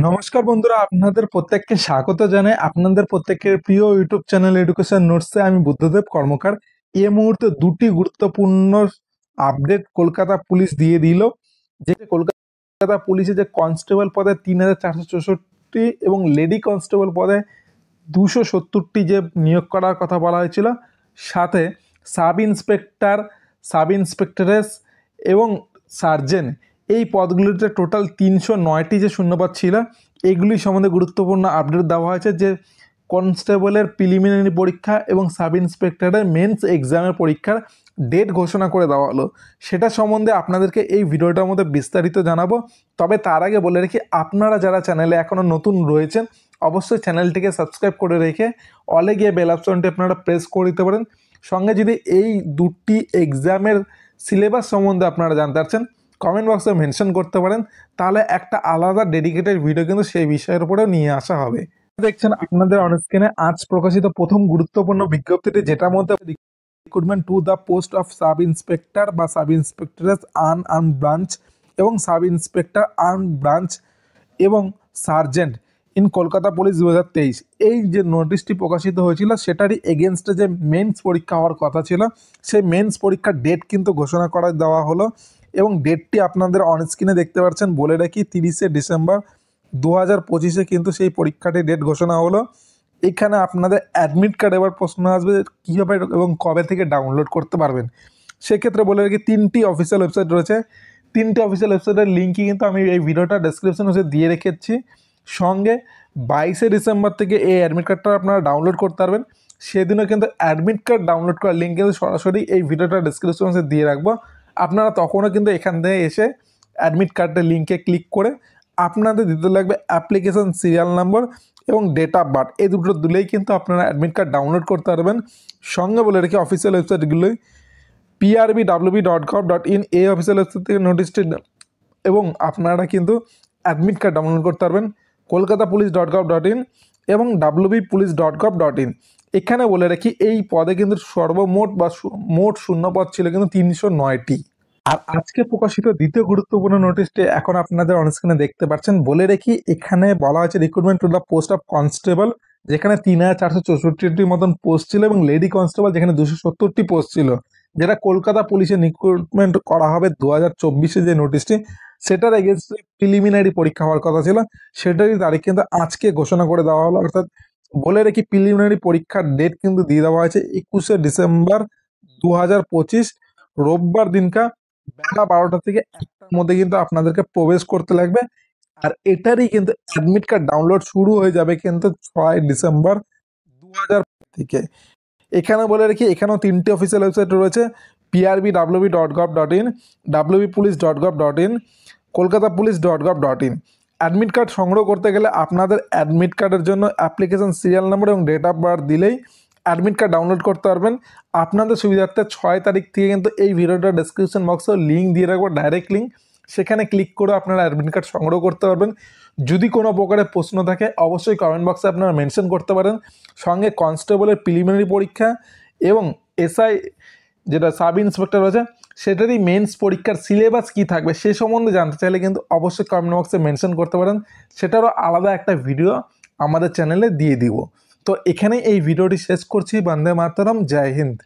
নমস্কার বন্ধুরা, আপনাদের প্রত্যেককে স্বাগত জানাই আপনাদের প্রত্যেকের প্রিয় ইউটিউব চ্যানেল এডুকেশন নোটসে। আমি বুদ্ধদেব কর্মকার। এই মুহূর্তে দুটি গুরুত্বপূর্ণ আপডেট কলকাতা পুলিশ দিয়ে দিল। যে কলকাতা পুলিশে যে কনস্টেবল পদে 3464 এবং লেডি কনস্টেবল পদে 270টি যে নিয়োগ করার কথা বলা হয়েছিল, সাথে সাব ইন্সপেক্টরেস এবং সার্জেন্ট, এই পদগুলিতে টোটাল 309টি যে শূন্যপদ ছিল, এগুলি সম্বন্ধে গুরুত্বপূর্ণ আপডেট দেওয়া হয়েছে। যে কনস্টেবলের প্রিলিমিনারি পরীক্ষা এবং সাব ইন্সপেক্টরের মেন্স এক্সামের পরীক্ষার ডেট ঘোষণা করে দেওয়া হলো, সেটা সম্বন্ধে আপনাদেরকে এই ভিডিওটার মধ্যে বিস্তারিত জানাবো। তবে তার আগে বলে রাখি, আপনারা যারা চ্যানেলে এখনও নতুন রয়েছেন অবশ্যই চ্যানেলটিকে সাবস্ক্রাইব করে রেখে অলে গিয়ে বেল অপশনটি আপনারা প্রেস করে দিতে পারেন। সঙ্গে যদি এই দুটি এক্সামের সিলেবাস সম্বন্ধে আপনারা জানতে পারছেন, কমেন্ট বক্সে মেনশন করতে পারেন, তাহলে একটা আলাদা ডেডিকেটেড ভিডিও কিন্তু সেই বিষয়ের উপরেও নিয়ে আসা হবে। দেখছেন আপনাদের অনস্ক্রিনে আজ প্রকাশিত প্রথম গুরুত্বপূর্ণ বিজ্ঞপ্তিটি, যেটার মধ্যে recruitment to the post of sub inspector বা সাব ইন্সপেক্টরেস আর্ন ব্রাঞ্চ এবং সাব ইন্সপেক্টর আর্ন ব্রাঞ্চ এবং সার্জেন্ট ইন কলকাতা পুলিশ 2023, এই যে নোটিশটি প্রকাশিত হয়েছিল সেটারই এগেনস্টে যে মেন্স পরীক্ষা হওয়ার কথা ছিল, সেই মেন্স পরীক্ষার ডেট কিন্তু ঘোষণা করে দেওয়া হলো এবং ডেটটি আপনাদের অনস্ক্রিনে দেখতে পাচ্ছেন। বলে রাখি 30শে ডিসেম্বর 2025 কিন্তু সেই পরীক্ষাটির ডেট ঘোষণা হলো। এখানে আপনাদের অ্যাডমিট কার্ড, এবার প্রশ্ন আসবে কীভাবে এবং কবে থেকে ডাউনলোড করতে পারবেন। সেক্ষেত্রে বলে রাখি, তিনটি অফিসিয়াল ওয়েবসাইট রয়েছে। তিনটি অফিসিয়াল ওয়েবসাইটের লিঙ্কই কিন্তু আমি এই ভিডিওটা ডেসক্রিপশন বক্সে দিয়ে রেখেছি। সঙ্গে 22শে ডিসেম্বর থেকে এই অ্যাডমিট কার্ডটা আপনারা ডাউনলোড করতে পারবেন। সেদিনও কিন্তু অ্যাডমিট কার্ড ডাউনলোড করার লিঙ্ক কিন্তু সরাসরি এই ভিডিওটা ডেসক্রিপশন বক্সে দিয়ে রাখবো। আপনারা তখনও কিন্তু এখান থেকে এসে অ্যাডমিট কার্ডের লিঙ্কে ক্লিক করে আপনাদের দিতে লাগবে অ্যাপ্লিকেশন সিরিয়াল নাম্বার এবং ডেট অফ বার্থ, এই দুটো দিলেই কিন্তু আপনারা অ্যাডমিট কার্ড ডাউনলোড করতে পারবেন। সঙ্গে বলে রেখে অফিসিয়াল ওয়েবসাইটগুলোই PRBWB.gov.in, এই অফিসিয়াল ওয়েবসাইট থেকে নোটিশটি এবং আপনারা কিন্তু অ্যাডমিট কার্ড ডাউনলোড করতে পারবেন। kolkatapolice.gov.in এবং wbpolice.gov.in, এখানে বলে রাখি এই পদে কিন্তু সর্বমোট বা মোট শূন্যপদ ছিল কিন্তু 309টি। আর আজকে প্রকাশিত দ্বিতীয় গুরুত্বপূর্ণ নোটিশটি এখন আপনাদের অনস্ক্রিনে দেখতে পাচ্ছেন। বলে রাখি, এখানে বলা হয়েছে recruitment to the post of constable, যেখানে 3464টির মতন পোস্ট ছিল, এবং লেডি কনস্টেবল যেখানে 270টি পোস্ট ছিল, যেটা কলকাতা পুলিশে রিক্রুটমেন্ট করা হবে 2024-এ যে নোটিশটি, সেটার এগেনস্টে প্রিলিমিনারি পরীক্ষা হওয়ার কথা ছিল, সেটারই তারিখ কিন্তু আজকে ঘোষণা করে দেওয়া হলো। অর্থাৎ বলে রাখি, প্রিলিমিনারি পরীক্ষার ডেট কিন্তু দিয়ে দেওয়া হয়েছে 21শে ডিসেম্বর 2025 রোববার দিনকা বেলা 12টা থেকে 1টার মধ্যে কিন্তু আপনাদেরকে প্রবেশ করতে লাগবে। আর এটারই কিন্তু অ্যাডমিট কার্ড ডাউনলোড শুরু হয়ে যাবে কিন্তু 6 ডিসেম্বর 2000 থেকে। এখানে বলে রাখি, এখানেও তিনটি অফিসিয়াল ওয়েবসাইট রয়েছে, PRBWB.gov.in, wbpolice.gov.in, kolkatapolice.gov.in। Admit card সংগ্রহ করতে গেলে আপনাদের অ্যাডমিট কার্ডের জন্য অ্যাপ্লিকেশন সিরিয়াল নাম্বার এবং ডেট অফ বার্থ দিলেই অ্যাডমিট কার্ড ডাউনলোড করতে পারবেন। আপনাদের সুবিধার্থে 6 তারিখ থেকে কিন্তু এই ভিডিওটা ডেসক্রিপশন বক্সে লিঙ্ক দিয়ে রাখবো, ডাইরেক্ট লিঙ্ক, সেখানে ক্লিক করে আপনারা অ্যাডমিট কার্ড সংগ্রহ করতে পারবেন। যদি কোনো প্রকারের প্রশ্ন থাকে অবশ্যই কমেন্ট বক্সে আপনারা মেনশন করতে পারেন। সঙ্গে কনস্টেবলের প্রিলিমিনারি পরীক্ষা এবং এসআই যেটা সাব ইন্সপেক্টর রয়েছে, সেটারই মেন্স পরীক্ষার সিলেবাস কী থাকবে সে সম্বন্ধে জানতে চাইলে কিন্তু অবশ্যই কমেন্ট বক্সে মেনশন করতে পারেন, সেটারও আলাদা একটা ভিডিও আমাদের চ্যানেলে দিয়ে দিব। তো এখানেই এই ভিডিওটি শেষ করছি। বন্দে মাতরম, জয় হিন্দ।